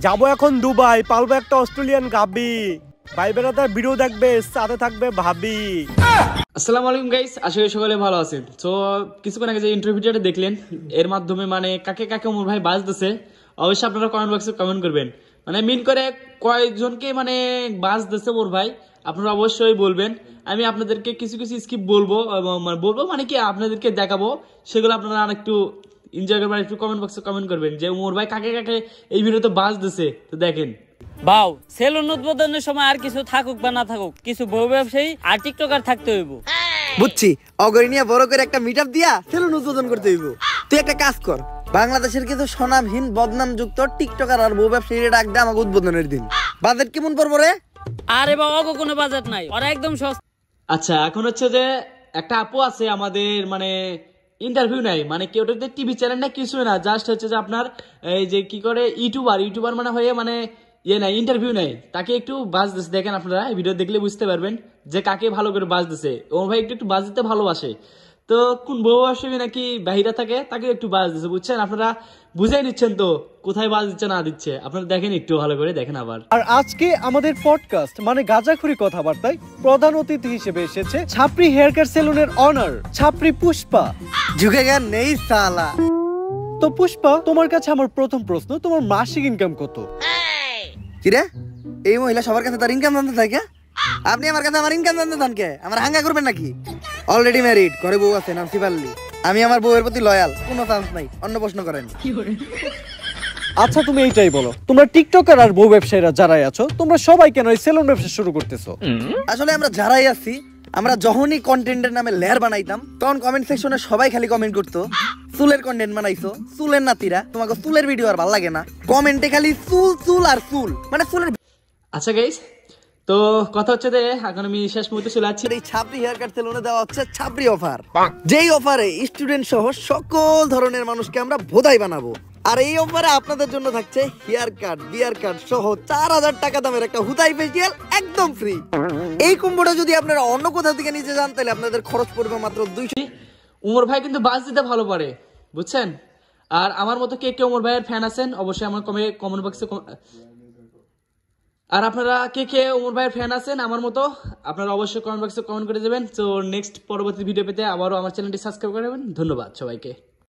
যাবো এখন দুবাই, পালবো একটা অস্ট্রেলিয়ান গাবি। ভাই বেড়াদার ভিডিও দেখবে, সাথে থাকবে ভাবি। আসসালামু আলাইকুম গাইস, আশা করি সকলে ভালো আছেন। তো কিছুক্ষণ আগে যে ইন্টারভিউটা দেখলেন, এর মাধ্যমে মানে কাকে কাকে ওমর ভাই বাজতেছে, অবশ্যই আপনারা কমেন্ট বক্সে কমেন্ট করবেন। মানে মিন করে কয়েকজনকে মানে বাজতেছে ওমর ভাই, আপনারা অবশ্যই বলবেন। আমি আপনাদেরকে কিছু কিছু স্কিপ বলবো, বলবো মানে কি আপনাদেরকে দেখাবো, সেগুলো আপনারা আর একটু এনজয় করবেন। একটু কমেন্ট বক্সে কমেন্ট করবেন যে ওমর ভাই কাকে কাকে এই ভিডিওতে বাজতেছে। তো দেখেন বাউ, সেলুন উদ্বোধনের সময় আর কিছু থাকুক বা না থাকুক, কিছু বউ ব্যবসায়ী আর টিকটকার থাকতে হইব। বুঝছি, অগরিনিয়া বড় করে একটা মিটআপ দিয়া সেলুন উদ্বোধন করতে হইব। তুই একটা কাজ কর, বাংলাদেশের কিছু স্বনামহীন বদনামযুক্ত টিকটকার আর বউ ব্যবসায়ীরা ডাক দে আমাকে উদ্বোধনের দিন। বাজেট কেমন পড়বো রে? আরে বাবা, কোনো বাজেট নাই, ওরা একদম সস্তা। আচ্ছা, এখন হচ্ছে যে একটা আপু আছে আমাদের, মানে ইন্টারভিউ নাই, মানে কেউ টিভি চ্যানেল না, কিছু না, জাস্ট হচ্ছে যে আপনার এই যে কি করে ইউটিউবার মানে হয়ে মানে ইয়ে নাই, ইন্টারভিউ নাই, তাকে একটু বাজ দিচ্ছে। দেখেন আপনারা ভিডিও দেখলে বুঝতে পারবেন যে কাকে ভালো করে বাজ দিচ্ছে। ওমর ভাই একটু একটু বাজ দিতে ভালোবাসে, তো কোন বউ আসবে নাকি বাহিরা থাকে তাকে একটু বাজ দিচ্ছে, বুঝছেন? আপনারা বুঝাই নিচ্ছেন তো কোথায় বাজ দিচ্ছে না দিচ্ছে, আপনারা দেখেন, একটু ভালো করে দেখেন আবার। আর আজকে আমাদের পডকাস্ট মানে গাঁজাখুরি কথাবার্তায় প্রধান অতিথি হিসেবে এসেছে ছাপরি হেয়ার কাট সেলুনের অনার ছাপরি পুষ্পা। ঝুঁকে জ্ঞান নেই সালা। তো পুষ্পা, তোমার কাছে আমার প্রথম প্রশ্ন, তোমার মাসিক ইনকাম কত? কিরে, এই মহিলা সবার কাছে তার ইনকাম জানতে থাকে? আপনি আমার কাছে আমার ইনকাম জানতে চান কে? আমার হাঙ্গা করবেন নাকি? অলরেডি ম্যারিড, ঘরে বউ আছে, নাম সিপাল্লি। আমি আমার বউয়ের প্রতি লয়াল, কোনো চান্স নাই। অন্য প্রশ্ন করেন। আচ্ছা তুমি এইটাই বলো, তোমরা টিকটকার আর বউ ব্যবসায়ীরা যারাই আছো, তোমরা সবাই কেন এই সেলুন ব্যবসা শুরু করতেছো? আসলে আমরা যারাই আছি, আমরা যখনই কন্টেন্টের নামে লেয়ার বানাইতাম, তখন কমেন্ট সেকশনে সবাই খালি কমেন্ট করতো, চুলের কন্টেন্ট বানাইছো, চুলের নাতিরা, তোমাকে চুলের ভিডিও আর ভালো লাগে না। কমেন্টে খালি চুল চুল আর চুল, মানে চুলের। আচ্ছা গাইস, তো কথা হচ্ছে যে এখন আমি শেষ মুহূর্তে চলে যাচ্ছি। এই ছাপরি হেয়ার কাট সেলুনে দেওয়া হচ্ছে ছাপরি অফার, যেই অফারে স্টুডেন্ট সহ সকল ধরনের মানুষকে আমরা ভোদাই বানাবো। আর এই অফারে আপনাদের জন্য থাকছে হেয়ার কাট, বিয়ার কাট সহ 4000 টাকা দামের একটা হুদাই ফেসিয়াল একদম ফ্রি। এই কম্বোটা যদি আপনারা অন্য কোথাও থেকে নিতে যান, তাহলে আপনাদের খরচ পড়বে মাত্র 200। ওমর ভাই কিন্তু বাস দিতে ভালো পারে, বুঝছেন? আর আমার মতো কে কে ওমর ভাইয়ের ফ্যান আছেন অবশ্যই আমার কমেন্ট বক্সে, আর আপনারা কে কে ওমর ভাইয়ের ফ্যান আছেন আমার মতো, আপনারা অবশ্যই কমেন্ট বক্সে কমেন্ট করে দেবেন। তো নেক্সট পরবর্তী ভিডিও পেতে আবারও আমার চ্যানেলটি সাবস্ক্রাইব করে দেবেন। ধন্যবাদ সবাইকে।